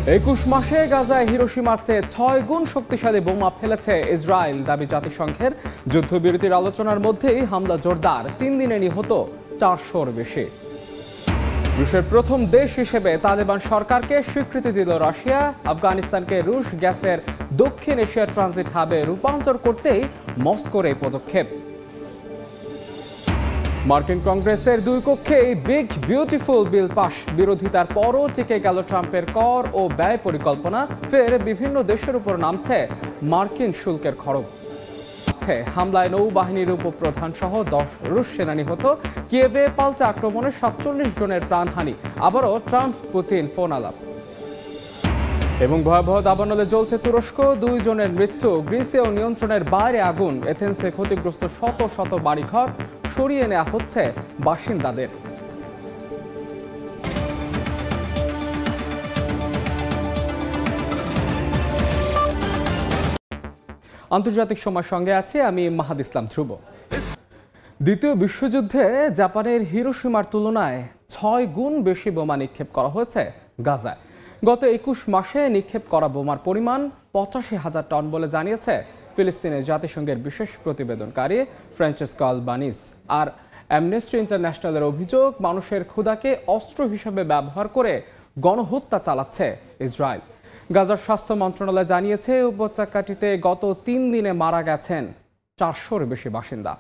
21 মাসে গাজায় হিরোশিমার চেয়ে 6 গুণ শক্তিশালী বোমা ফেলেছে ইসরায়েল, দাবি জাতিসংঘের। যুদ্ধবিরতির আলোচনার মধ্যেই হামলা জোরদার, 3 দিনে নিহত 400-র বেশি। রুশের প্রথম দেশ হিসেবে তালেবান সরকারকে স্বীকৃতি দিল রাশিয়া। আফগানিস্তানকে রুশ গ্যাসের দক্ষিণ এশিয়ার ট্রানজিট হাবে রূপান্তর করতেই মস্কোর এই পদক্ষেপ। মার্কিন কংগ্রেসের দুই কক্ষে বিগ বিউটিফুল বিল পাস, বিরোধিতার পরও টিকে গেল ট্রাম্পের কর ও ব্যয় পরিকল্পনা। ফের বিভিন্ন দেশের উপর নামছে মার্কিন শুল্কের খরচ। হামলায় নৌবাহিনীর উপপ্রধান সহ 10 রুশ সেনা নিহত। কিয়েভে পাল্টা আক্রমণে 47 জনের প্রাণহানি। আবারও ট্রাম্প পুতিন ফোন আলাপ। এবং ভয়াবহ দাবানলে জ্বলছে তুরস্ক, 2 জনের মৃত্যু। গ্রিসেও নিয়ন্ত্রণের বাইরে আগুন। এথেন্সে ক্ষতিগ্রস্ত শত শত বাড়িঘর সরিয়ে নেওয়া হচ্ছে বাসিন্দাদের। আন্তর্জাতিক সময়ের সঙ্গে আছে আমি মাহাদ ইসলাম ধ্রুব। দ্বিতীয় বিশ্বযুদ্ধে জাপানের হিরোশিমার তুলনায় 6 গুণ বেশি বোমা নিক্ষেপ করা হয়েছে গাজায়। গত 21 মাসে নিক্ষেপ করা বোমার পরিমাণ 85,000 টন বলে জানিয়েছে ফিলিস্তিনের জাতিসংঘের বিশেষ প্রতিবেদনকারী ফ্রান্সেসকো আলবানিজ। আর অ্যামনেস্টি ইন্টারন্যাশনালের অভিযোগ, মানুষের ক্ষুধাকে অস্ত্র হিসেবে ব্যবহার করে গণহত্যা চালাচ্ছে ইসরায়েল। গাজার স্বাস্থ্য মন্ত্রণালয় জানিয়েছে, উপত্যকাটিতে গত 3 দিনে মারা গেছেন 400-র বেশি বাসিন্দা।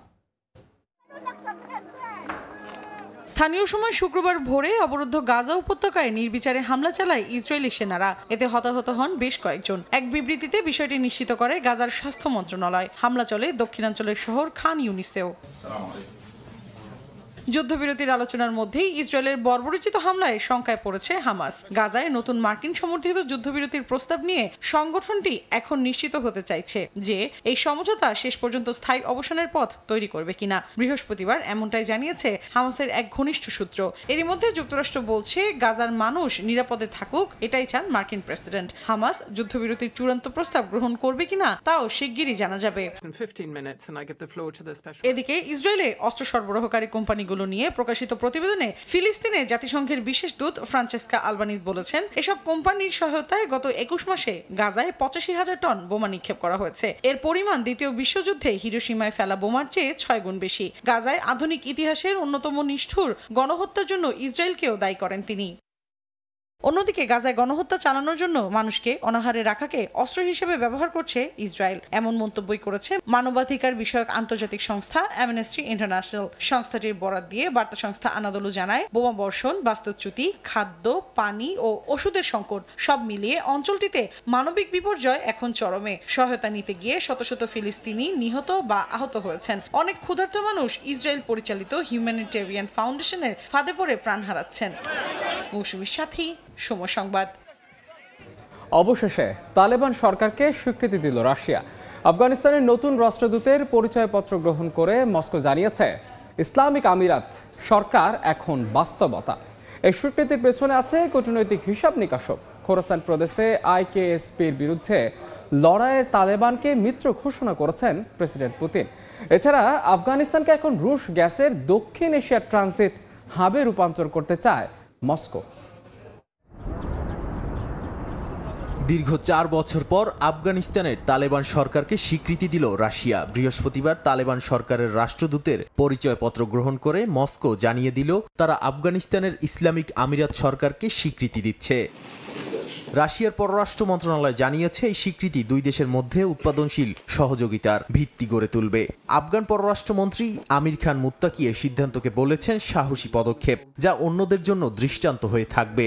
স্থানীয় সময় শুক্রবার ভোরে অবরুদ্ধ গাজা উপত্যকায় নির্বিচারে হামলা চালায় ইসরায়েলি সেনারা। এতে হতাহত হন বেশ কয়েকজন। এক বিবৃতিতে বিষয়টি নিশ্চিত করে গাজার স্বাস্থ্য মন্ত্রণালয়। হামলা চলে দক্ষিণাঞ্চলের শহর খান ইউনিসেও। যুদ্ধবিরতির আলোচনার মধ্যেই ইসরায়েলের বর্বরোচিত হামলায় শঙ্কায় পড়েছে হামাস। গাজায় নতুন মার্কিন সমর্থিত যুদ্ধবিরতির প্রস্তাব নিয়ে সংগঠনটি এখন নিশ্চিত হতে চাইছে যে এই সমঝোতা শেষ পর্যন্ত স্থায়ী অবসানের পথ তৈরি করবে কিনা। বৃহস্পতিবার এমনটাই জানিয়েছে হামাসের এক ঘনিষ্ঠ সূত্র। এরই মধ্যে যুক্তরাষ্ট্র বলছে, গাজার মানুষ নিরাপদে থাকুক, এটাই চান মার্কিন প্রেসিডেন্ট। হামাস যুদ্ধবিরতির চূড়ান্ত প্রস্তাব গ্রহণ করবে কিনা তাও শিগগিরই জানা যাবে। এদিকে ইসরায়েলে অস্ত্র সরবরাহকারী কোম্পানি নিয়ে প্রকাশিত প্রতিবেদনে ফিলিস্তিনে জাতিসংঘের বিশেষ দূত ফ্রান্সেসকো আলবানিজ বলেছেন, এসব কোম্পানির সহায়তায় গত 21 মাসে গাজায় 85,000 টন বোমা নিক্ষেপ করা হয়েছে। এর পরিমাণ দ্বিতীয় বিশ্বযুদ্ধে হিরোশিমায় ফেলা বোমার চেয়ে 6 গুণ বেশি। গাজায় আধুনিক ইতিহাসের অন্যতম নিষ্ঠুর গণহত্যার জন্য ইসরায়েলকেও দায়ী করেন তিনি। অন্যদিকে গাজায় গণহত্যা চালানোর জন্য মানুষকে অনাহারে রাখাকে অস্ত্র হিসেবে ব্যবহার করছে ইসরায়েল, এমন মন্তব্যই করেছে মানবাধিকার বিষয়ক আন্তর্জাতিক সংস্থা অ্যামনেস্টি ইন্টারন্যাশনাল। সংস্থাটির বরাত দিয়ে বার্তা সংস্থা আনাদোলু জানায়, বোমা বর্ষণ, বাস্তুচ্যুতি, খাদ্য, পানি ও ওষুধের সংকট সব মিলিয়ে অঞ্চলটিতে মানবিক বিপর্যয় এখন চরমে। সহায়তা নিতে গিয়ে শত শত ফিলিস্তিনি নিহত বা আহত হয়েছেন। অনেক ক্ষুধার্ত মানুষ ইসরায়েল পরিচালিত হিউম্যানিটেরিয়ান ফাউন্ডেশনের ফাঁদে পড়ে প্রাণ হারাচ্ছেন। মৌসুমীর সাথী, সময় সংবাদ। অবশেষে তালেবান সরকারকে স্বীকৃতি দিল রাশিয়া। আফগানিস্তানের নতুন রাষ্ট্রদূতের পরিচয়পত্র গ্রহণ করে মস্কো জানিয়েছে, ইসলামিক আমিরাত সরকার এখন বাস্তবতা। এই স্বীকৃতির পেছনে আছে কূটনৈতিক হিসাব নিকাশও। খোরাসান প্রদেশে আইকেএসপির বিরুদ্ধে লড়াইয়ের তালেবানকে মিত্র ঘোষণা করেছেন প্রেসিডেন্ট পুতিন। এছাড়া আফগানিস্তানকে এখন রুশ গ্যাসের দক্ষিণ এশিয়ার ট্রানজিট হাবে রূপান্তর করতে চায় মস্কো। দীর্ঘ 4 বছর পর আফগানিস্তানের তালেবান সরকারকে স্বীকৃতি দিল রাশিয়া। বৃহস্পতিবার তালেবান সরকারের রাষ্ট্রদূতের পরিচয়পত্র গ্রহণ করে মস্কো জানিয়ে দিল, তারা আফগানিস্তানের ইসলামিক আমিরাত সরকারকে স্বীকৃতি দিচ্ছে। রাশিয়ার পররাষ্ট্র মন্ত্রণালয় জানিয়েছে, এই স্বীকৃতি দুই দেশের মধ্যে উৎপাদনশীল সহযোগিতার ভিত্তি গড়ে তুলবে। আফগান পররাষ্ট্রমন্ত্রী আমির খান মুত্তাকি এই সিদ্ধান্তকে বলেছেন সাহসী পদক্ষেপ, যা অন্যদের জন্য দৃষ্টান্ত হয়ে থাকবে।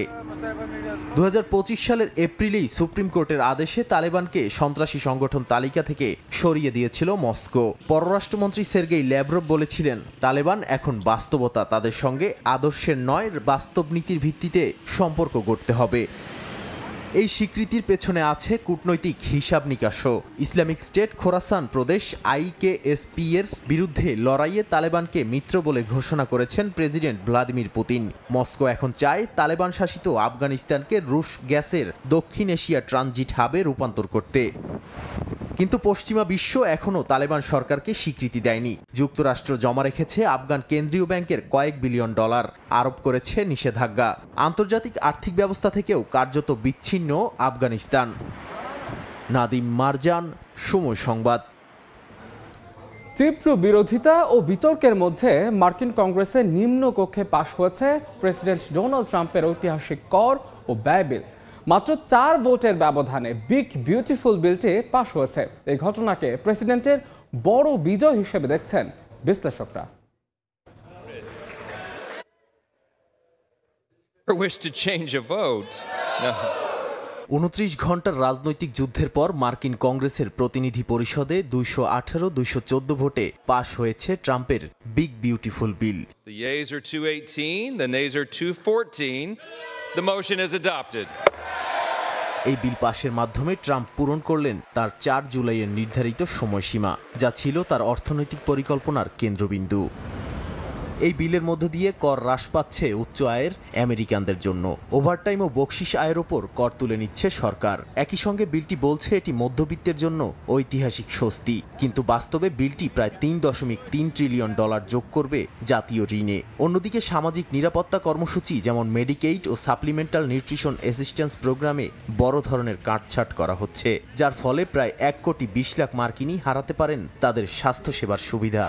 2025 সালের এপ্রিলেই সুপ্রিম কোর্টের আদেশে তালেবানকে সন্ত্রাসী সংগঠন তালিকা থেকে সরিয়ে দিয়েছিল মস্কো। পররাষ্ট্রমন্ত্রী সের্গেই ল্যাভরভ বলেছিলেন, তালেবান এখন বাস্তবতা, তাদের সঙ্গে আদর্শের নয়, বাস্তব নীতির ভিত্তিতে সম্পর্ক গড়তে হবে। এই স্বীকৃতির পেছনে আছে কূটনৈতিক হিসাব নিকাশও। ইসলামিক স্টেট খোরাসান প্রদেশ আইকেএসপি এর বিরুদ্ধে লড়াইয়ে তালেবানকে মিত্র বলে ঘোষণা করেছেন প্রেসিডেন্ট ভ্লাদিমির পুতিন। মস্কো এখন চায় তালেবান শাসিত আফগানিস্তানকে রুশ গ্যাসের দক্ষিণ এশিয়া ট্রানজিট হাবে রূপান্তর করতে। কিন্তু পশ্চিমা বিশ্ব এখনও তালেবান সরকারকে স্বীকৃতি দেয়নি। যুক্তরাষ্ট্র জমা রেখেছে আফগান কেন্দ্রীয় ব্যাংকের কয়েক বিলিয়ন ডলার, আরোপ করেছে নিষেধাজ্ঞা। আন্তর্জাতিক আর্থিক ব্যবস্থা থেকেও কার্যত বিচ্ছিন্ন আফগানিস্তান। নাদিম মারজান, সময় সংবাদ। তীব্র বিরোধিতা ও বিতর্কের মধ্যে মার্কিন কংগ্রেসে নিম্নকক্ষে পাশ হয়েছে প্রেসিডেন্ট ডোনাল্ড ট্রাম্পের ঐতিহাসিক কর ও ব্যয় বিল। মাত্র 4 ভোটের ব্যবধানে বিগ বিউটিফুল বিলটি পাশ হয়েছে। এই ঘটনাকে প্রেসিডেন্টের বড় বিজয় হিসেবে দেখছেন বিশ্লেষকরা। Wish to change a vote. No. 29 ঘন্টার রাজনৈতিক যুদ্ধের পর মার্কিন কংগ্রেসের প্রতিনিধি পরিষদে 218-214 ভোটে পাশ হয়েছে ট্রাম্পের big beautiful bill. The yeas are 218, the nays are 214. The motion is adopted. এই বিল পাশের মাধ্যমে ট্রাম্প পূরণ করলেন তার 4 জুলাইয়ের নির্ধারিত সময়সীমা, যা ছিল তার অর্থনৈতিক পরিকল্পনার কেন্দ্রবিন্দু। এই বিলের মধ্য দিয়ে কর হ্রাস পাচ্ছে উচ্চ আয়ের আমেরিকানদের জন্য। ওভারটাইম ও বকশিস আয়ের ওপর কর তুলে নিচ্ছে সরকার। একই সঙ্গে বিলটি বলছে এটি মধ্যবিত্তের জন্য ঐতিহাসিক স্বস্তি, কিন্তু বাস্তবে বিলটি প্রায় $3.3 ট্রিলিয়ন যোগ করবে জাতীয় ঋণে। অন্যদিকে সামাজিক নিরাপত্তা কর্মসূচি যেমন মেডিকেইড ও সাপ্লিমেন্টাল নিউট্রিশন অ্যাসিস্ট্যান্স প্রোগ্রামে বড় ধরনের কাটছাট করা হচ্ছে, যার ফলে প্রায় 1 কোটি 20 লাখ মার্কিনই হারাতে পারেন তাদের স্বাস্থ্যসেবার সুবিধা।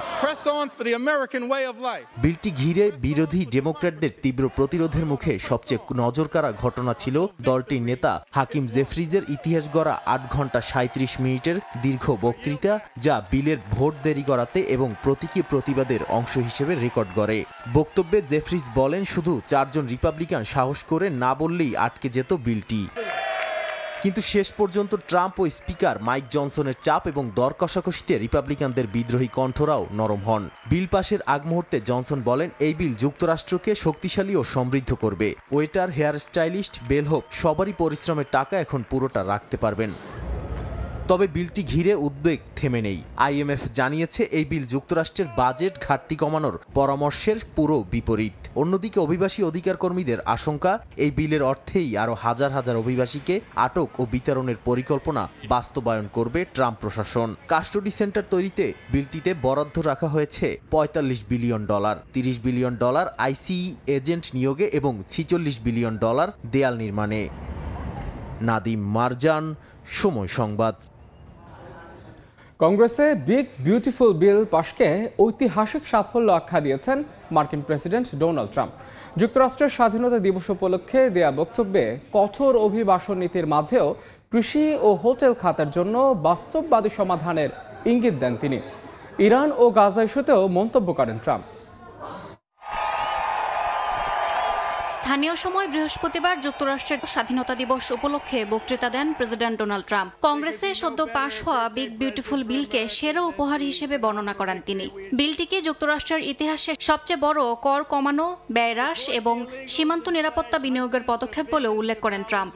বিলটি ঘিরে বিরোধী ডেমোক্র্যাটদের তীব্র প্রতিরোধের মুখে সবচেয়ে নজরকাড়া ঘটনা ছিল দলটির নেতা হাকিম জেফ্রিজের ইতিহাস গড়া 8 ঘন্টা 37 মিনিটের দীর্ঘ বক্তৃতা, যা বিলের ভোট দেরি করাতে এবং প্রতীকী প্রতিবাদের অংশ হিসেবে রেকর্ড করে। বক্তব্যে জেফ্রিজ বলেন, শুধু 4 জন রিপাবলিকান সাহস করে না বললেই আটকে যেত বিলটি। কিন্তু শেষ পর্যন্ত ট্রাম্প ও স্পিকার মাইক জনসনের চাপ এবং দর কষাকষিতে রিপাবলিকানদের বিদ্রোহী কণ্ঠরাও নরম হন। বিল পাশের আগ মুহূর্তে জনসন বলেন, এই বিল যুক্তরাষ্ট্রকে শক্তিশালী ও সমৃদ্ধ করবে। ওয়েটার, হেয়ার স্টাইলিস্ট, বেলহোপ সবারই পরিশ্রমের টাকা এখন পুরোটা রাখতে পারবেন। তবে বিলটি ঘিরে উদ্বেগ থেমে নেই। আইএমএফ জানিয়েছে এই বিল যুক্তরাষ্ট্রের বাজেট ঘাটতি কমানোর পরামর্শের পুরো বিপরীত। অন্যদিকে অভিবাসী অধিকার কর্মীদের আশঙ্কা, এই বিলের অর্থেই আরও হাজার হাজার অভিবাসীকে আটক ও বিতরণের পরিকল্পনা বাস্তবায়ন করবে ট্রাম্প প্রশাসন। কাস্টডি সেন্টার তৈরিতে বিলটিতে বরাদ্দ রাখা হয়েছে $45 বিলিয়ন, $30 বিলিয়ন আইসিই এজেন্ট নিয়োগে এবং $46 বিলিয়ন দেয়াল নির্মাণে। নাদিম মারজান, সময় সংবাদ। কংগ্রেসে বিগ বিউটিফুল বিল পাশকে ঐতিহাসিক সাফল্য আখ্যা দিয়েছেন মার্কিন প্রেসিডেন্ট ডোনাল্ড ট্রাম্প। যুক্তরাষ্ট্রের স্বাধীনতা দিবস উপলক্ষে দেয়া বক্তব্যে কঠোর অভিবাসন নীতির মাঝেও কৃষি ও হোটেল খাতের জন্য বাস্তববাদী সমাধানের ইঙ্গিত দেন তিনি। ইরান ও গাজা ইস্যুতেও মন্তব্য করেন ট্রাম্প। স্থানীয় সময় বৃহস্পতিবার যুক্তরাষ্ট্রের স্বাধীনতা দিবস উপলক্ষে বক্তৃতা দেন প্রেসিডেন্ট ডোনাল্ড ট্রাম্প। কংগ্রেসে সদ্য পাশ হওয়া বিগ বিউটিফুল বিলকে সেরা উপহার হিসেবে বর্ণনা করেন তিনি। বিলটিকে যুক্তরাষ্ট্রের ইতিহাসে সবচেয়ে বড় কর কমানো, ব্যয় হ্রাস এবং সীমান্ত নিরাপত্তা বিনিয়োগের পদক্ষেপ বলে উল্লেখ করেন ট্রাম্প।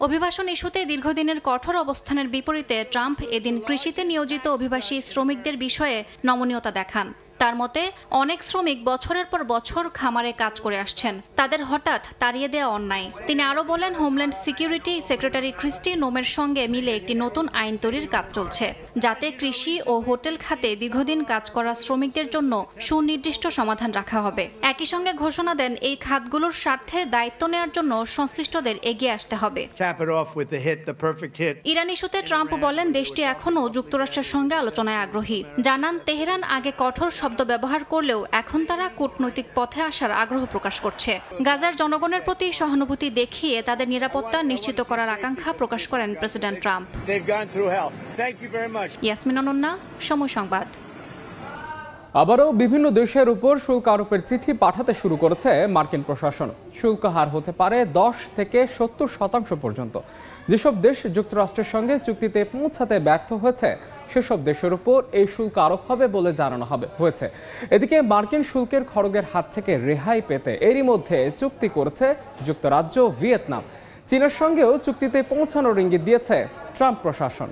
অভিবাসন ইস্যুতে দীর্ঘদিনের কঠোর অবস্থানের বিপরীতে ট্রাম্প এদিন কৃষিতে নিয়োজিত অভিবাসী শ্রমিকদের বিষয়ে নমনীয়তা দেখান। তার মতে, অনেক শ্রমিক বছরের পর বছর খামারে কাজ করে আসছেন, তাদের হঠাৎ তাড়িয়ে দেওয়া অন্যায়। তিনি আরও বলেন, হোমল্যান্ড সিকিউরিটি সেক্রেটারি ক্রিস্টি নোমের সঙ্গে মিলে একটি নতুন আইন তৈরির কাজ চলছে, যাতে কৃষি ও হোটেল খাতে দীর্ঘদিন কাজ করা শ্রমিকদের জন্য সুনির্দিষ্ট সমাধান রাখা হবে। একই সঙ্গে ঘোষণা দেন, এই খাতগুলোর স্বার্থে দায়িত্ব নেওয়ার জন্য সংশ্লিষ্টদের এগিয়ে আসতে হবে। ইরান ইস্যুতে ট্রাম্প বলেন, দেশটি এখনও যুক্তরাষ্ট্রের সঙ্গে আলোচনায় আগ্রহী। জানান, তেহরান আগে কঠোর শব্দ ব্যবহার করলেও এখন তারা কূটনৈতিক পথে আসার আগ্রহ প্রকাশ করছে। গাজার জনগণের প্রতি সহানুভূতি দেখিয়ে তাদের নিরাপত্তা নিশ্চিত করার আকাঙ্ক্ষা প্রকাশ করেন প্রেসিডেন্ট ট্রাম্প। ইয়াসমিন অনন্যা, সময় সংবাদ। আবারও বিভিন্ন দেশের উপর শুল্ক আরোপের চিঠি পাঠাতে শুরু করেছে মার্কিন প্রশাসন। শুল্ক হার হতে পারে 10 থেকে 70% পর্যন্ত। যেসব দেশ যুক্তরাষ্ট্রের সঙ্গে চুক্তিতে পৌঁছাতে ব্যর্থ হয়েছে, সেসব দেশের উপর এই শুল্ক আরোপ হবে বলে জানানো হয়েছে। এদিকে মার্কিন শুল্কের খড়গের হাত থেকে রেহাই পেতে এরই মধ্যে চুক্তি করেছে যুক্তরাজ্য, ভিয়েতনাম। চীনের সঙ্গেও চুক্তিতে পৌঁছানোর ইঙ্গিত দিয়েছে ট্রাম্প প্রশাসন।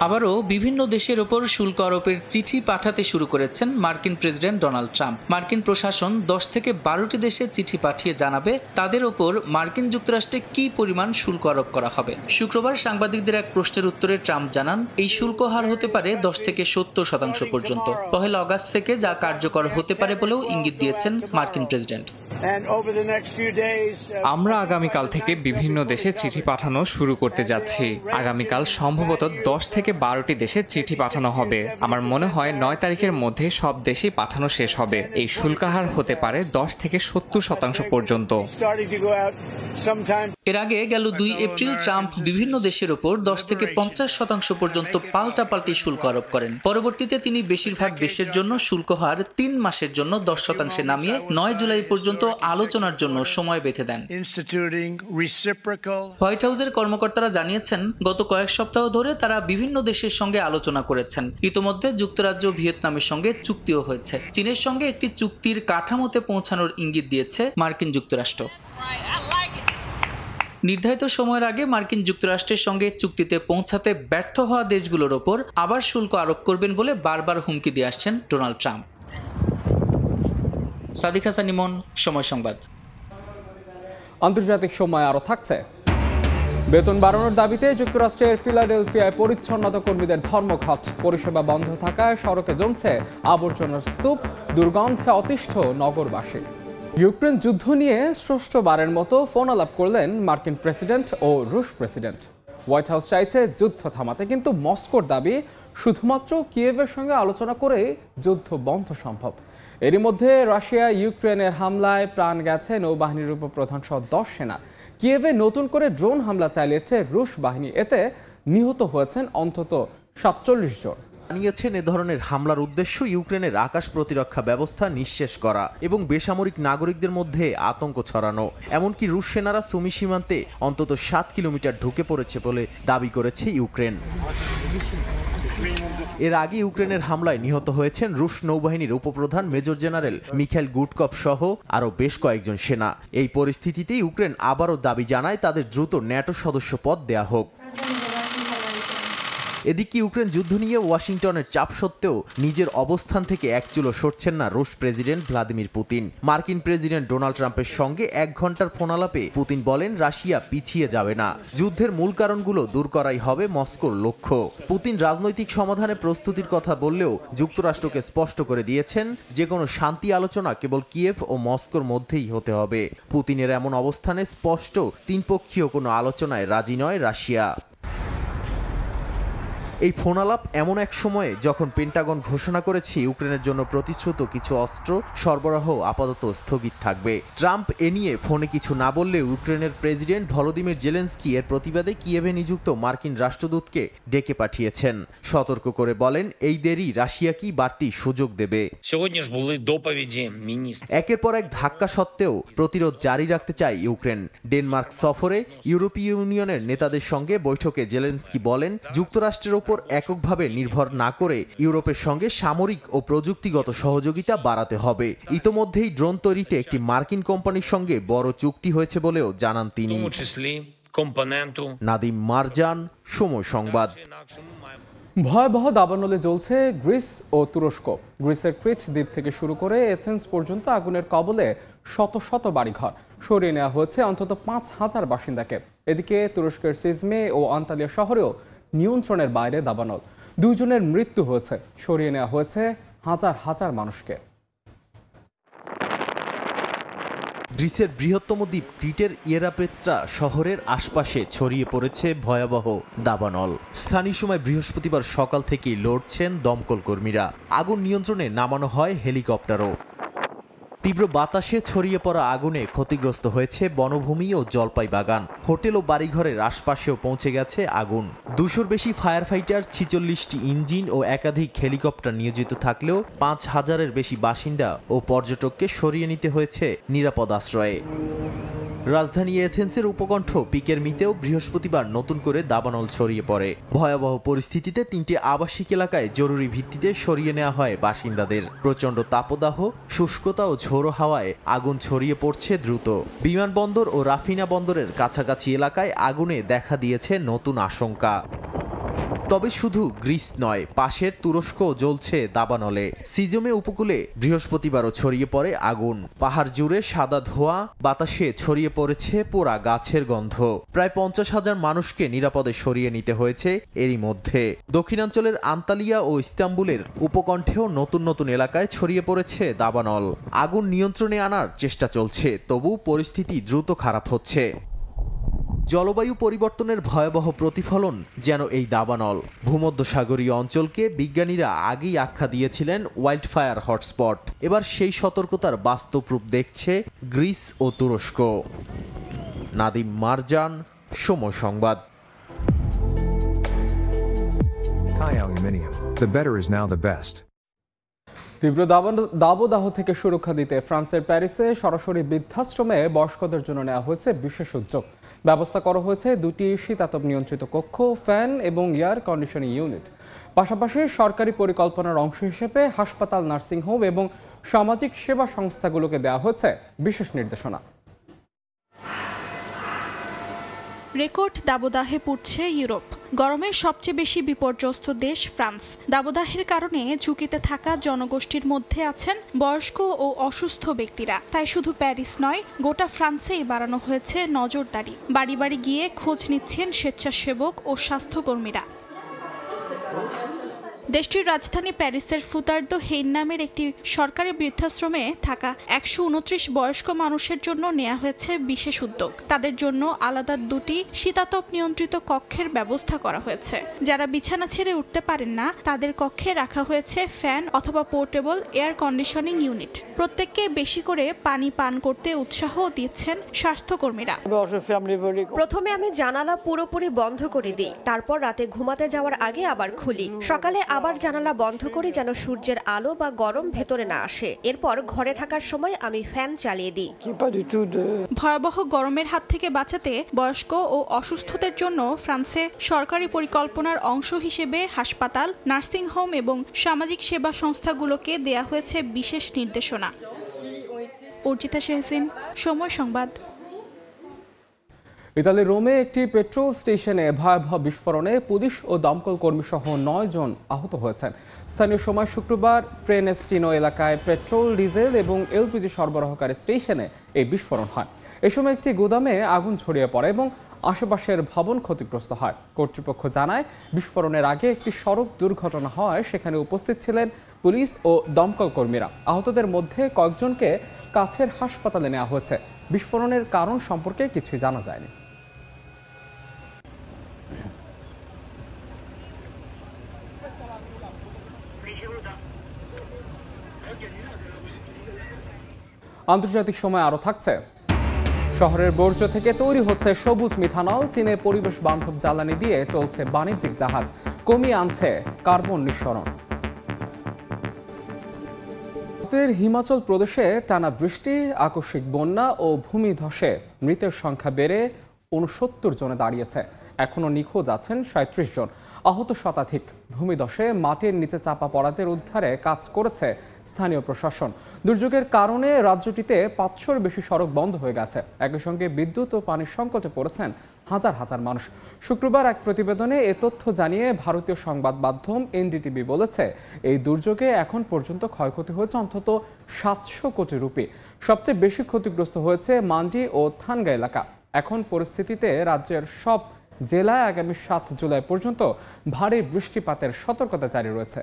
আবারও বিভিন্ন দেশের ওপর শুল্ক আরোপের চিঠি পাঠাতে শুরু করেছেন মার্কিন প্রেসিডেন্ট ডোনাল্ড ট্রাম্প। মার্কিন প্রশাসন 10 থেকে 12টি দেশে চিঠি পাঠিয়ে জানাবে তাদের ওপর মার্কিন যুক্তরাষ্ট্রে কী পরিমাণ শুল্ক আরোপ করা হবে। শুক্রবার সাংবাদিকদের এক প্রশ্নের উত্তরে ট্রাম্প জানান, এই শুল্ক হার হতে পারে 10 থেকে 70% পর্যন্ত। 1 আগস্ট থেকে যা কার্যকর হতে পারে বলেও ইঙ্গিত দিয়েছেন মার্কিন প্রেসিডেন্ট। আমরা আগামীকাল থেকে বিভিন্ন দেশে চিঠি পাঠানো শুরু করতে যাচ্ছি। আগামীকাল সম্ভবত 10 থেকে 12টি দেশে চিঠি পাঠানো হবে। আমার মনে হয় 9 তারিখের মধ্যে সব দেশেই পাঠানো শেষ হবে। এই শুল্কাহার হতে পারে 10 থেকে 70% পর্যন্ত। এর আগে গেল 2 এপ্রিল ট্রাম্প বিভিন্ন দেশের ওপর 10 থেকে 50% পর্যন্ত পাল্টাপাল্টি শুল্ক আরোপ করেন। পরবর্তীতে তিনি বেশিরভাগ দেশের জন্য শুল্ক হার 3 মাসের জন্য 10% নামিয়ে 9 জুলাই পর্যন্ত আলোচনার জন্য সময় বেঁধে দেন। হোয়াইট হাউসের কর্মকর্তারা জানিয়েছেন, গত কয়েক সপ্তাহ ধরে তারা বিভিন্ন দেশের সঙ্গে আলোচনা করেছেন। ইতোমধ্যে যুক্তরাজ্য ভিয়েতনামের সঙ্গে চুক্তিও হয়েছে। চীনের সঙ্গে একটি চুক্তির কাঠামোতে পৌঁছানোর ইঙ্গিত দিয়েছে মার্কিন যুক্তরাষ্ট্র। নির্ধারিত সময়ের আগে মার্কিন যুক্তরাষ্ট্রের সঙ্গে চুক্তিতে পৌঁছাতে ব্যর্থ হওয়া দেশগুলোর ওপর আবার শুল্ক আরোপ করবেন বলে বারবার হুমকি দিয়ে আসছেন ডোনাল্ড ট্রাম্প। সাদিক হাসান ইমন, সময় সংবাদ। আন্তর্জাতিক সময় আরও থাকছে। বেতন বাড়ানোর দাবিতে যুক্তরাষ্ট্রের ফিলাডেলফিয়ায় পরিচ্ছন্নতা কর্মীদের ধর্মঘট। পরিষেবা বন্ধ থাকায় সড়কে জমছে আবর্জনার স্তূপ, দুর্গন্ধে অতিষ্ঠ নগরবাসী। ইউক্রেন যুদ্ধ নিয়ে ষষ্ঠবারের মতো ফোন আলাপ করলেন মার্কিন প্রেসিডেন্ট ও রুশ প্রেসিডেন্ট। হোয়াইট হাউস চাইছে যুদ্ধ থামাতে, কিন্তু মস্কোর দাবি শুধুমাত্র কিয়েভের সঙ্গে আলোচনা করে যুদ্ধ বন্ধ সম্ভব। এরই মধ্যে রাশিয়া ইউক্রেনের হামলায় প্রাণ গেছে নৌবাহিনীর উপপ্রধান সহ 10 সেনা। কিয়েভে নতুন করে ড্রোন হামলা চালিয়েছে রুশ বাহিনী। এতে নিহত হয়েছেন অন্তত 47 জন। জানিয়েছেন, এ ধরনের হামলার উদ্দেশ্য ইউক্রেনের আকাশ প্রতিরক্ষা ব্যবস্থা নিঃশেষ করা এবং বেসামরিক নাগরিকদের মধ্যে আতঙ্ক ছড়ানো। এমনকি রুশ সেনারা সুমি সীমান্তে অন্তত 7 কিলোমিটার ঢুকে পড়েছে বলে দাবি করেছে ইউক্রেন। এর আগে ইউক্রেনের হামলায় নিহত হয়েছেন রুশ নৌবাহিনীর উপপ্রধান মেজর জেনারেল মিখাইল গুটকভ সহ আরও বেশ কয়েকজন সেনা। এই পরিস্থিতিতে ইউক্রেন আবারও দাবি জানায় তাদের দ্রুত ন্যাটো সদস্য পদ দেয়া হোক। এদিকে ইউক্রেন যুদ্ধ নিয়ে ওয়াশিংটনের চাপ সত্ত্বেও নিজের অবস্থান থেকে এক চুলো সরছেন না রুশ প্রেসিডেন্ট ভ্লাদিমির পুতিন। মার্কিন প্রেসিডেন্ট ডোনাল্ড ট্রাম্পের সঙ্গে 1 ঘন্টার ফোনালাপে পুতিন বলেন, রাশিয়া পিছিয়ে যাবে না, যুদ্ধের মূল কারণগুলো দূর করাই হবে মস্কোর লক্ষ্য। পুতিন রাজনৈতিক সমাধানে প্রস্তুতির কথা বললেও যুক্তরাষ্ট্রকে স্পষ্ট করে দিয়েছেন, যে কোনো শান্তি আলোচনা কেবল কিয়েভ ও মস্কোর মধ্যেই হতে হবে। পুতিনের এমন অবস্থানে স্পষ্ট 3 পক্ষীয় কোনো আলোচনায় রাজি নয় রাশিয়া। এই ফোনালাপ এমন এক সময়ে যখন পেন্টাগন ঘোষণা করেছে ইউক্রেনের জন্য প্রতিশ্রুত কিছু অস্ত্র সরবরাহ আপাতত স্থগিত থাকবে। ট্রাম্প এ নিয়ে ফোনে কিছু না বললে ইউক্রেনের প্রেসিডেন্ট ভলোদিমির জেলেনস্কি এর প্রতিবাদে কিয়েভে নিযুক্ত মার্কিন রাষ্ট্রদূতকে ডেকে পাঠিয়েছেন। সতর্ক করে বলেন, এই দেরি রাশিয়াকেই বাড়তি সুযোগ দেবে। একের পর এক ধাক্কা সত্ত্বেও প্রতিরোধ জারি রাখতে চায় ইউক্রেন। ডেনমার্ক সফরে ইউরোপীয় ইউনিয়নের নেতাদের সঙ্গে বৈঠকে জেলেনস্কি বলেন, যুক্তরাষ্ট্রের ওপর এককভাবে নির্ভর না করে ইউরোপের সঙ্গে সামরিক ও প্রযুক্তিগত সহযোগিতা বাড়াতে হবে। ইতোমধ্যেই ড্রোন তৈরিতে একটি মার্কিন কোম্পানির সঙ্গে বড় চুক্তি হয়েছে বলেও জানান তিনি। নাদিম মারজান, সময় সংবাদ। ভয়াবহ দাবানলে জ্বলছে গ্রিস ও তুরস্ক। গ্রিসের ক্রিট দ্বীপ থেকে শুরু করে এথেন্স পর্যন্ত আগুনের কবলে শত শত বাড়িঘর। সরিয়ে নেওয়া হয়েছে অন্তত 5,000 বাসিন্দাকে। এদিকে তুরস্কের সিজমে ও আন্তালিয়া শহরেও নিয়ন্ত্রণের বাইরে দাবানল। 2 জনের মৃত্যু হয়েছে। সরিয়ে নেওয়া হয়েছে হাজার হাজার মানুষকে। গ্রিসের বৃহত্তম দ্বীপ ক্রিটের ইয়েরাপেত্রা শহরের আশপাশে ছড়িয়ে পড়েছে ভয়াবহ দাবানল। স্থানীয় সময় বৃহস্পতিবার সকাল থেকেই লড়ছেন দমকল কর্মীরা। আগুন নিয়ন্ত্রণে নামানো হয় হেলিকপ্টারও। তীব্র বাতাসে ছড়িয়ে পড়া আগুনে ক্ষতিগ্রস্ত হয়েছে বনভূমি ও জলপাই বাগান। হোটেল ও বাড়িঘরের আশপাশেও পৌঁছে গেছে আগুন। 200-র বেশি ফায়ার ফাইটার, 46টি ইঞ্জিন ও একাধিক হেলিকপ্টার নিয়োজিত থাকলেও 5,000-এর বেশি বাসিন্দা ও পর্যটককে সরিয়ে নিতে হয়েছে নিরাপদ আশ্রয়ে। রাজধানী এথেন্সের উপকণ্ঠ পিকেরমিতেও বৃহস্পতিবার নতুন করে দাবানল ছড়িয়ে পড়ে। ভয়াবহ পরিস্থিতিতে 3টি আবাসিক এলাকায় জরুরি ভিত্তিতে সরিয়ে নেওয়া হয় বাসিন্দাদের। প্রচণ্ড তাপদাহ, শুষ্কতা ও ঝোড়ো হাওয়ায় আগুন ছড়িয়ে পড়ছে দ্রুত। বিমানবন্দর ও রাফিনা বন্দরের কাছাকাছি এলাকায় আগুনে দেখা দিয়েছে নতুন আশঙ্কা। তবে শুধু গ্রিস নয়, পাশের তুরস্কও জ্বলছে দাবানলে। সিজমে উপকূলে বৃহস্পতিবারও ছড়িয়ে পড়ে আগুন। পাহাড় জুড়ে সাদা ধোঁয়া, বাতাসে ছড়িয়ে পড়েছে পোড়া গাছের গন্ধ। প্রায় 50,000 মানুষকে নিরাপদে সরিয়ে নিতে হয়েছে এরই মধ্যে। দক্ষিণাঞ্চলের আন্তালিয়া ও ইস্তাম্বুলের উপকণ্ঠেও নতুন নতুন এলাকায় ছড়িয়ে পড়েছে দাবানল। আগুন নিয়ন্ত্রণে আনার চেষ্টা চলছে, তবু পরিস্থিতি দ্রুত খারাপ হচ্ছে। জলবায়ু পরিবর্তনের ভয়াবহ প্রতিফলন যেন এই দাবানল। ভূমধ্যসাগরীয় অঞ্চলকে বিজ্ঞানীরা আগেই আখ্যা দিয়েছিলেন ওয়াইল্ড ফায়ার হটস্পট। এবার সেই সতর্কতার বাস্তব রূপ দেখছে গ্রিস ও তুরস্ক। নাদিম মারজান, সময় সংবাদ। Thai Aluminium. The better is now the best. তীব্র দাবদাহ থেকে সুরক্ষা দিতে ফ্রান্সের প্যারিসে সরাসরি বৃদ্ধাশ্রমে বয়স্কদের জন্য নেওয়া হয়েছে বিশেষ উদ্যোগ। ব্যবস্থা করা হয়েছে 2টি শীতাতপ নিয়ন্ত্রিত কক্ষ, ফ্যান এবং এয়ার কন্ডিশনিং ইউনিট। পাশাপাশি সরকারি পরিকল্পনার অংশ হিসেবে হাসপাতাল, নার্সিংহোম এবং সামাজিক সেবা সংস্থাগুলোকে দেওয়া হয়েছে বিশেষ নির্দেশনা। রেকর্ড দাবদাহে পুড়ছে ইউরোপ। গরমে সবচেয়ে বেশি বিপর্যস্ত দেশ ফ্রান্স। দাবদাহের কারণে ঝুঁকিতে থাকা জনগোষ্ঠীর মধ্যে আছেন বয়স্ক ও অসুস্থ ব্যক্তিরা। তাই শুধু প্যারিস নয়, গোটা ফ্রান্সেই বাড়ানো হয়েছে নজরদারি। বাড়ি বাড়ি গিয়ে খোঁজ নিচ্ছেন স্বেচ্ছাসেবক ও স্বাস্থ্যকর্মীরা। দেশটির রাজধানী প্যারিসের ফুতার্দ হেইন নামের একটি সরকারি বৃদ্ধাশ্রমে থাকা 129 বয়স্ক মানুষের জন্য নেওয়া হয়েছে বিশেষ উদ্যোগ। তাদের জন্য আলাদা 2টি শীতাতপ নিয়ন্ত্রিত কক্ষের ব্যবস্থা করা হয়েছে। যারা বিছানা ছেড়ে উঠতে পারেন না, তাদের কক্ষে রাখা হয়েছে ফ্যান অথবা পোর্টেবল এয়ার কন্ডিশনিং ইউনিট। প্রত্যেককে বেশি করে পানি পান করতে উৎসাহ দিচ্ছেন স্বাস্থ্যকর্মীরা। প্রথমে আমি জানালা পুরোপুরি বন্ধ করে দিই, তারপর রাতে ঘুমাতে যাওয়ার আগে আবার খুলি। সকালে আবার জানালা বন্ধ করি যেন সূর্যের আলো বা গরম ভেতরে না আসে। এরপর ঘরে থাকার সময় আমি ফ্যান চালিয়ে দিই। ভয়াবহ গরমের হাত থেকে বাঁচাতে বয়স্ক ও অসুস্থদের জন্য ফ্রান্সে সরকারি পরিকল্পনার অংশ হিসেবে হাসপাতাল, নার্সিংহোম এবং সামাজিক সেবা সংস্থাগুলোকে দেয়া হয়েছে বিশেষ নির্দেশনা। অর্জিতা শেহসিন, সময় সংবাদ। ইতালির রোমে একটি পেট্রোল স্টেশনে ভয়াবহ বিস্ফোরণে পুলিশ ও দমকল কর্মী সহ 9 জন আহত হয়েছেন। স্থানীয় সময় শুক্রবার প্রেনেস্টিনো এলাকায় পেট্রোল, ডিজেল এবং এলপিজি সরবরাহকারী স্টেশনে এই বিস্ফোরণ হয়। এ সময় একটি গুদামে আগুন ছড়িয়ে পড়ে এবং আশেপাশের ভবন ক্ষতিগ্রস্ত হয়। কর্তৃপক্ষ জানায়, বিস্ফোরণের আগে একটি সড়ক দুর্ঘটনা হয়, সেখানে উপস্থিত ছিলেন পুলিশ ও দমকল কর্মীরা। আহতদের মধ্যে কয়েকজনকে কাছের হাসপাতালে নেওয়া হয়েছে। বিস্ফোরণের কারণ সম্পর্কে কিছুই জানা যায়নি। আন্তর্জাতিক সময় আরো থাকছে। শহরের বর্জ্য থেকে তৈরি হচ্ছে সবুজ মিথানল। চীনে পরিবেশ বান্ধব জ্বালানি দিয়ে চলছে বাণিজ্যিক জাহাজ, কমিয়ে আনছে কার্বন নিঃসরণ। হিমাচল প্রদেশে টানা বৃষ্টি, আকস্মিক বন্যা ও ভূমিধসে মৃতের সংখ্যা বেড়ে 69 জনে দাঁড়িয়েছে। এখনো নিখোঁজ আছেন 37 জন। আহত শতাধিক। ভূমিধসে মাটির নিচে চাপা পড়াদের উদ্ধারে কাজ করেছে স্থানীয় প্রশাসন। দুর্যোগের কারণে রাজ্যটিতে 500-র বেশি সড়ক বন্ধ হয়ে গেছে। একই সঙ্গে বিদ্যুৎ ও পানির সংকটে পড়েছেন হাজার হাজার মানুষ। শুক্রবার এক প্রতিবেদনে এ তথ্য জানিয়ে ভারতীয় সংবাদ মাধ্যম এনডিটিভি বলেছে, এই দুর্যোগে এখন পর্যন্ত ক্ষয়ক্ষতি হয়েছে অন্তত 700 কোটি রুপি। সবচেয়ে বেশি ক্ষতিগ্রস্ত হয়েছে মান্ডি ও থানগা এলাকা। এখন পরিস্থিতিতে রাজ্যের সব জেলায় আগামী 7 জুলাই পর্যন্ত ভারী বৃষ্টিপাতের সতর্কতা জারি রয়েছে।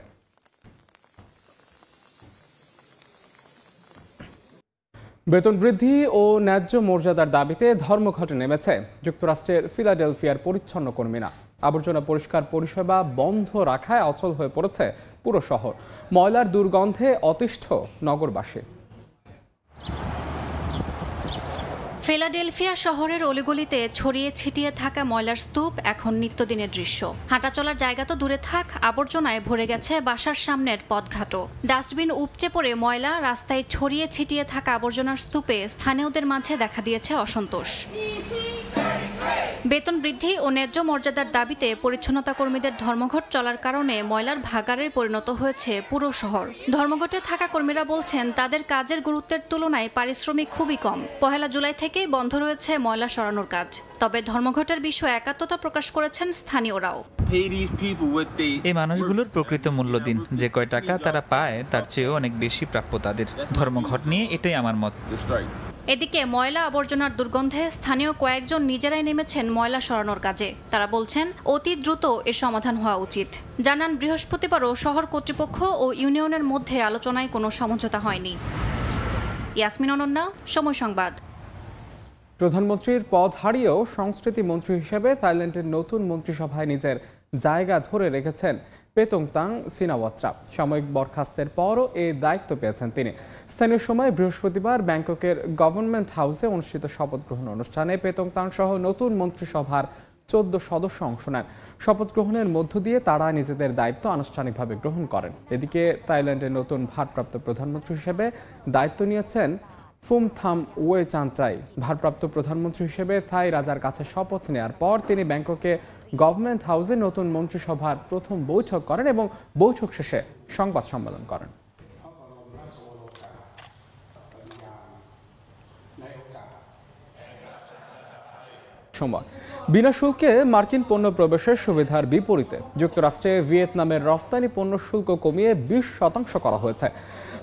বেতন বৃদ্ধি ও ন্যায্য মর্যাদার দাবিতে ধর্মঘটে নেমেছে যুক্তরাষ্ট্রের ফিলাডেলফিয়ার পরিচ্ছন্ন কর্মীরা। আবর্জনা পরিষ্কার পরিষেবা বন্ধ রাখায় অচল হয়ে পড়েছে পুরো শহর। ময়লার দুর্গন্ধে অতিষ্ঠ নগরবাসী। ফিলাডেলফিয়া শহরের অলিগলিতে ছড়িয়ে ছিটিয়ে থাকা ময়লার স্তূপ এখন নিত্যদিনের দৃশ্য। হাঁটা চলার জায়গা তো দূরে থাক, আবর্জনায় ভরে গেছে বাসার সামনের পথঘাটও। ডাস্টবিন উপচে পড়ে ময়লা, রাস্তায় ছড়িয়ে ছিটিয়ে থাকা আবর্জনার স্তূপে স্থানীয়দের মাঝে দেখা দিয়েছে অসন্তোষ। বেতন বৃদ্ধি ও ন্যায্য মর্যাদার দাবিতে পরিচ্ছন্নতা কর্মীদের ধর্মঘট চলার কারণে ময়লার ভাগাড়ে পরিণত হয়েছে পুরো শহর। ধর্মঘটে থাকা কর্মীরা বলছেন তাদের কাজের গুরুত্বের তুলনায় পারিশ্রমিক খুবই কম। 1 জুলাই থেকেই বন্ধ রয়েছে ময়লা সরানোর কাজ। তবে ধর্মঘটের বিষয়ে একাত্মতা প্রকাশ করেছেন স্থানীয়রাও। এই মানুষগুলোর প্রকৃত মূল্য দিন, যে কয় টাকা তারা পায় তার চেয়েও অনেক বেশি প্রাপ্য তাদের। ধর্মঘট নিয়ে এটাই আমার মত। এদিকে ময়লা আবর্জনার দুর্গন্ধে স্থানীয় কয়েকজন নিজেরাই নেমেছেন ময়লা সরানোর কাজে। তারা বলছেন অতি দ্রুত এর সমাধান হওয়া উচিত। জানান বৃহস্পতিবারও শহর কর্তৃপক্ষ ও ইউনিয়নের মধ্যে আলোচনায় কোনো সমঝোতা হয়নি। ইয়াসমিন অনন্যা, সময় সংবাদ। প্রধানমন্ত্রীর পদ হারিয়েও সংস্কৃতি মন্ত্রী হিসেবে থাইল্যান্ডের নতুন মন্ত্রিসভায় নিজের জায়গা ধরে রেখেছেন পেতংতাং সিনাওয়াত্রা। সাময়িক বরখাস্তের পরও এই দায়িত্ব পেয়েছেন তিনি। স্থানীয় সময় বৃহস্পতিবার ব্যাংককের গভর্নমেন্ট হাউসে অনুষ্ঠিত শপথ গ্রহণ অনুষ্ঠানে পেতংতাং সহ নতুন মন্ত্রিসভার 14 সদস্য অংশ নেন। শপথ গ্রহণের মধ্য দিয়ে তারা নিজেদের দায়িত্ব আনুষ্ঠানিকভাবে গ্রহণ করেন। এদিকে থাইল্যান্ডের নতুন ভারপ্রাপ্ত প্রধানমন্ত্রী হিসেবে দায়িত্ব নিয়েছেন ফুমথাম ওয়েচান্ত্রাই। ভারপ্রাপ্ত প্রধানমন্ত্রী হিসেবে থাই রাজার কাছে শপথ নেওয়ার পর তিনি ব্যাংককে গভর্নমেন্ট হাউসে নতুন মন্ত্রিসভার প্রথম বৈঠক করেন এবং বৈঠক শেষে সংবাদ সম্মেলন করেন। বিনা শুল্কে মার্কিন পণ্য প্রবেশের সুবিধার বিপরীতে যুক্তরাষ্ট্রে ভিয়েতনামের রফতানি পণ্য শুল্ক কমিয়ে 20% করা হয়েছে।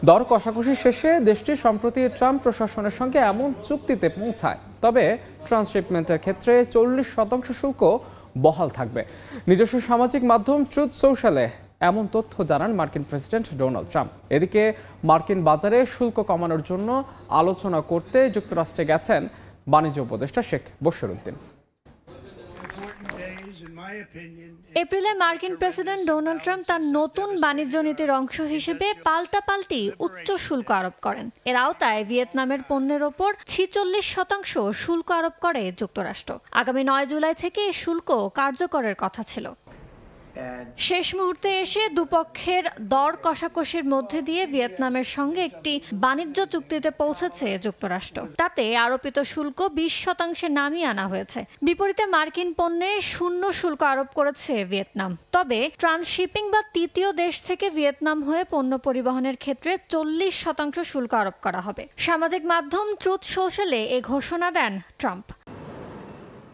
দর কষাকষি শেষে দেশটি সম্প্রতি ট্রাম্প প্রশাসনের সঙ্গে এমন চুক্তিতে পৌঁছায়। তবে ট্রান্সশিপমেন্টের ক্ষেত্রে 40% শুল্ক বহাল থাকবে। নিজস্ব সামাজিক মাধ্যম ট্রুথ সোশ্যালে এমন তথ্য জানান মার্কিন প্রেসিডেন্ট ডোনাল্ড ট্রাম্প। এদিকে মার্কিন বাজারে শুল্ক কমানোর জন্য আলোচনা করতে যুক্তরাষ্ট্রে গেছেন বাণিজ্য উপদেষ্টা শেখ বশিরউদ্দিন। এপ্রিলে মার্কিন প্রেসিডেন্ট ডোনাল্ড ট্রাম্প তার নতুন বাণিজ্য নীতির অংশ হিসেবে পাল্টাপাল্টি উচ্চ শুল্ক আরোপ করেন। এর আওতায় ভিয়েতনামের পণ্যের ওপর 46% শুল্ক আরোপ করে যুক্তরাষ্ট্র। আগামী 9 জুলাই থেকে এই শুল্ক কার্যকরের কথা ছিল। শেষ মুহূর্তে এসে দুপক্ষের দর কষাকষির মধ্যে দিয়ে ভিয়েতনামের সঙ্গে একটি বাণিজ্য চুক্তিতে পৌঁছেছে যুক্তরাষ্ট্র। তাতে আরোপিত শুল্ক 20% নামিয়ে আনা হয়েছে। বিপরীতে মার্কিন পণ্যে 0 শুল্ক আরোপ করেছে ভিয়েতনাম। তবে ট্রান্সশিপিং বা তৃতীয় দেশ থেকে ভিয়েতনাম হয়ে পণ্য পরিবহনের ক্ষেত্রে 40% শুল্ক আরোপ করা হবে। সামাজিক মাধ্যম ট্রুথ সোশ্যালে এ ঘোষণা দেন ট্রাম্প।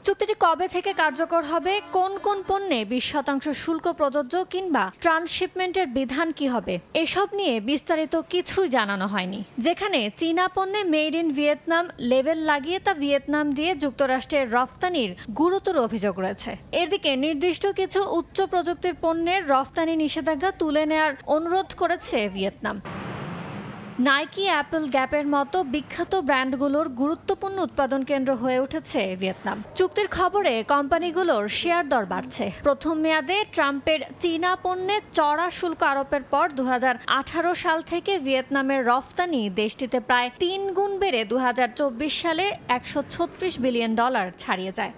চুক্তিটি কবে থেকে কার্যকর হবে, কোন কোন পণ্যে 20% শুল্ক প্রযোজ্য কিংবা ট্রান্সশিপমেন্টের বিধান কি হবে, এসব নিয়ে বিস্তারিত কিছুই জানানো হয়নি। যেখানে চীনা পণ্যে মেড ইন ভিয়েতনাম লেবেল লাগিয়ে তা ভিয়েতনাম দিয়ে যুক্তরাষ্ট্রের রফতানির গুরুতর অভিযোগ রয়েছে। এদিকে নির্দিষ্ট কিছু উচ্চ প্রযুক্তির পণ্যের রফতানি নিষেধাজ্ঞা তুলে নেওয়ার অনুরোধ করেছে ভিয়েতনাম। নাইকি, অ্যাপল, গ্যাপের মতো বিখ্যাত ব্র্যান্ডগুলোর গুরুত্বপূর্ণ উৎপাদন কেন্দ্র হয়ে উঠেছে ভিয়েতনাম। চুক্তির খবরে কোম্পানিগুলোর শেয়ার দর বাড়ছে। প্রথম মেয়াদে ট্রাম্পের চীনা পণ্যে চড়া শুল্ক আরোপের পর 2018 সাল থেকে ভিয়েতনামের রফতানি দেশটিতে প্রায় 3 গুণ বেড়ে 2024 সালে $136 বিলিয়ন ছাড়িয়ে যায়।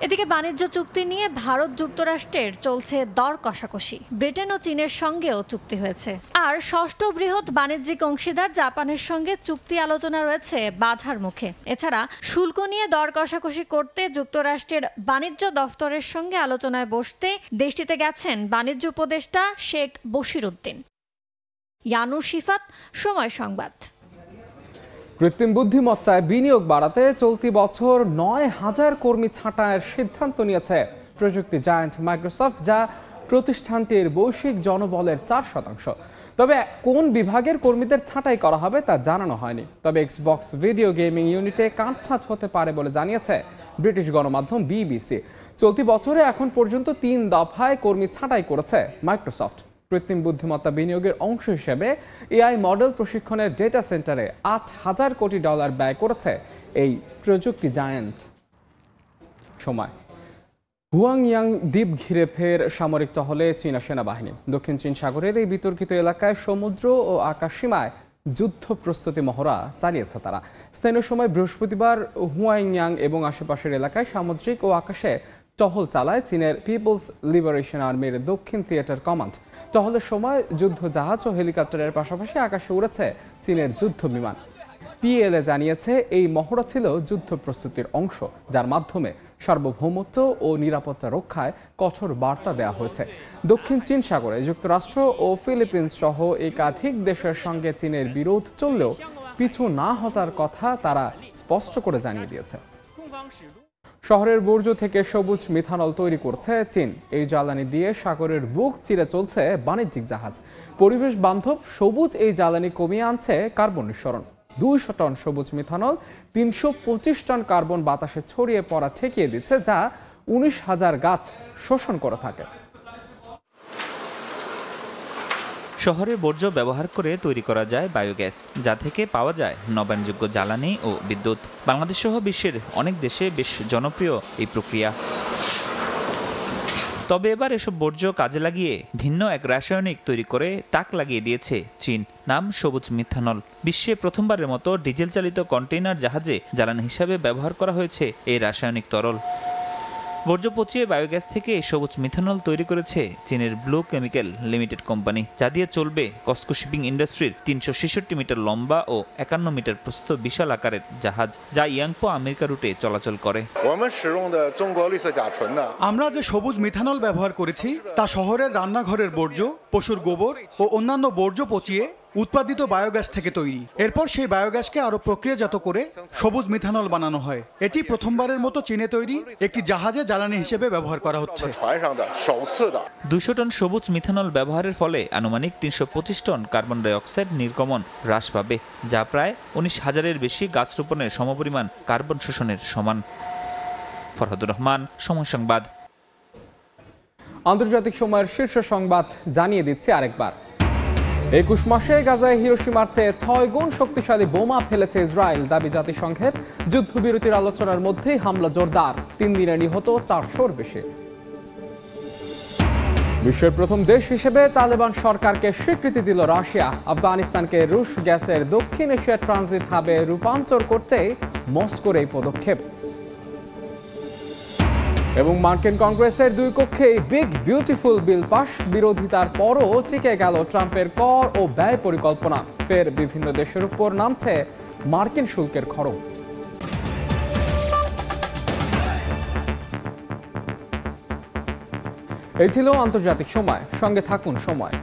এদিকে বাণিজ্য চুক্তি নিয়ে ভারত যুক্তরাষ্ট্রের চলছে দর কষাকষি। ব্রিটেন ও চীনের সঙ্গেও চুক্তি হয়েছে। আর ষষ্ঠ বৃহৎ বাণিজ্যিক অংশীদার জাপানের সঙ্গে চুক্তি আলোচনা রয়েছে বাধার মুখে। এছাড়া শুল্ক নিয়ে দর কষাকষি করতে যুক্তরাষ্ট্রের বাণিজ্য দফতরের সঙ্গে আলোচনায় বসতে দেশটিতে গেছেন বাণিজ্য উপদেষ্টা শেখ বশিরউদ্দিন। ইয়ানুর শিফাত, সময় সংবাদ। কৃত্রিম বুদ্ধিমত্তায় বিনিয়োগ বাড়াতে চলতি বছর 9,000 কর্মী ছাঁটাইয়ের সিদ্ধান্ত নিয়েছে প্রযুক্তি জায়ান্ট মাইক্রোসফট, যা প্রতিষ্ঠানটির বৈশ্বিক জনবলের 4%। তবে কোন বিভাগের কর্মীদের ছাঁটাই করা হবে তা জানানো হয়নি। তবে এক্সবক্স ভিডিও গেমিং ইউনিটে কাটছাঁট হতে পারে বলে জানিয়েছে ব্রিটিশ গণমাধ্যম বিবিসি। চলতি বছরে এখন পর্যন্ত 3 দফায় কর্মী ছাঁটাই করেছে মাইক্রোসফট। কৃত্রিম বুদ্ধিমত্তা বিনিয়োগের অংশ হিসেবে এআই মডেল প্রশিক্ষণের ডেটা সেন্টারে $8,000 কোটি ব্যয় করেছে এই প্রযুক্তি জায়ান্ট। সময় হুয়াংয়াং দ্বীপ ঘিরে ফের সামরিক টহলে চীনা সেনাবাহিনী। দক্ষিণ চীন সাগরের এই বিতর্কিত এলাকায় সমুদ্র ও আকাশ সীমায় যুদ্ধ প্রস্তুতি মহড়া চালিয়েছে তারা। স্থানীয় সময় বৃহস্পতিবার হুয়াংয়াং এবং আশেপাশের এলাকায় সামুদ্রিক ও আকাশে টহল চালায় চীনের পিপলস লিবারেশন আর্মির দক্ষিণ থিয়েটার কমান্ড। টহলের সময় যুদ্ধ জাহাজ ও হেলিকপ্টারের পাশাপাশি আকাশে উড়েছে চীনের যুদ্ধ বিমান। পিএলএ জানিয়েছে এই মহড়া ছিল যুদ্ধ প্রস্তুতির অংশ, যার মাধ্যমে সার্বভৌমত্ব ও নিরাপত্তা রক্ষায় কঠোর বার্তা দেওয়া হয়েছে। দক্ষিণ চীন সাগরে যুক্তরাষ্ট্র ও ফিলিপিন্স সহ একাধিক দেশের সঙ্গে চীনের বিরোধ চললেও পিছু না হটার কথা তারা স্পষ্ট করে জানিয়ে দিয়েছে। শহরের বর্জ্য থেকে সবুজ মিথানল তৈরি করছে চীন। এই জ্বালানি দিয়ে সাগরের বুক চিরে চলছে বাণিজ্যিক জাহাজ। পরিবেশ বান্ধব সবুজ এই জ্বালানি কমিয়ে আনছে কার্বন নিঃসরণ। 200 টন সবুজ মিথানল 325 টন কার্বন বাতাসে ছড়িয়ে পড়া ঠেকিয়ে দিচ্ছে, যা 19,000 গাছ শোষণ করে থাকে। শহরে বর্জ্য ব্যবহার করে তৈরি করা যায় বায়োগ্যাস, যা থেকে পাওয়া যায় নবায়নযোগ্য জ্বালানি ও বিদ্যুৎ। বাংলাদেশ সহ বিশ্বের অনেক দেশে বেশ জনপ্রিয় এই প্রক্রিয়া। তবে এবার এসব বর্জ্য কাজে লাগিয়ে ভিন্ন এক রাসায়নিক তৈরি করে তাক লাগিয়ে দিয়েছে চীন। নাম সবুজ মিথানল। বিশ্বে প্রথমবারের মতো ডিজেল চালিত কন্টেইনার জাহাজে জ্বালানি হিসাবে ব্যবহার করা হয়েছে এই রাসায়নিক তরল। বর্জ্য পচিয়ে বায়োগ্যাস থেকে সবুজ মিথানল তৈরি করেছে চীনের ব্লু কেমিক্যাল লিমিটেড কোম্পানি, যা দিয়ে চলবে কসকো শিপিং ইন্ডাস্ট্রির 366 মিটার লম্বা ও 51 মিটার প্রস্থ বিশাল আকারের জাহাজ, যা ইয়াংপো আমেরিকা রুটে চলাচল করে। আমরা যে সবুজ মিথানল ব্যবহার করেছি তা শহরের রান্নাঘরের বর্জ্য, পশুর গোবর ও অন্যান্য বর্জ্য পচিয়ে উৎপাদিত বায়োগ্যাস থেকে তৈরি। এরপর সেই বায়োগ্যাসকে আরো প্রক্রিয়াজাত করে সবুজ মিথানল বানানো হয়। এটি প্রথমবারের মতো চীনে তৈরি একটি জাহাজে জ্বালানি হিসেবে ব্যবহার করা হচ্ছে। 200 টন সবুজ মিথানল ব্যবহারের ফলে আনুমানিক 325 টন কার্বন ডাই অক্সাইড নির্গমন হ্রাস পাবে, যা প্রায় 19,000-এর বেশি গাছ রোপণের সমপরিমাণ কার্বন শোষণের সমান। ফরহাদুর রহমান, সময় সংবাদ। আন্তর্জাতিক সময়ের শীর্ষ সংবাদ জানিয়ে দিচ্ছি আরেকবার। 21 মাসে গাজায় হিরোশিমার চেয়ে 6 গুণ শক্তিশালী বোমা ফেলেছে ইসরায়েল। দাবি জাতিসংঘের। যুদ্ধবিরতির আলোচনার মধ্যেই হামলা জোরদার। 3 দিনে নিহত 400-র বেশি। বিশ্বের প্রথম দেশ হিসেবে তালেবান সরকারকে স্বীকৃতি দিল রাশিয়া। আফগানিস্তানকে রুশ গ্যাসের দক্ষিণ এশিয়া ট্রানজিট হাবে রূপান্তর করতে মস্কোর এই পদক্ষেপ। এবং মার্কিন কংগ্রেসের 2 কক্ষেই বিগ বিউটিফুল বিল পাস। বিরোধিতার পরও টিকে গেল ট্রাম্পের কর ও ব্যয় পরিকল্পনা। ফের বিভিন্ন দেশের উপর নামছে মার্কিন শুল্কের খড়গ। এই ছিল আন্তর্জাতিক সময়। সঙ্গে থাকুন সময়।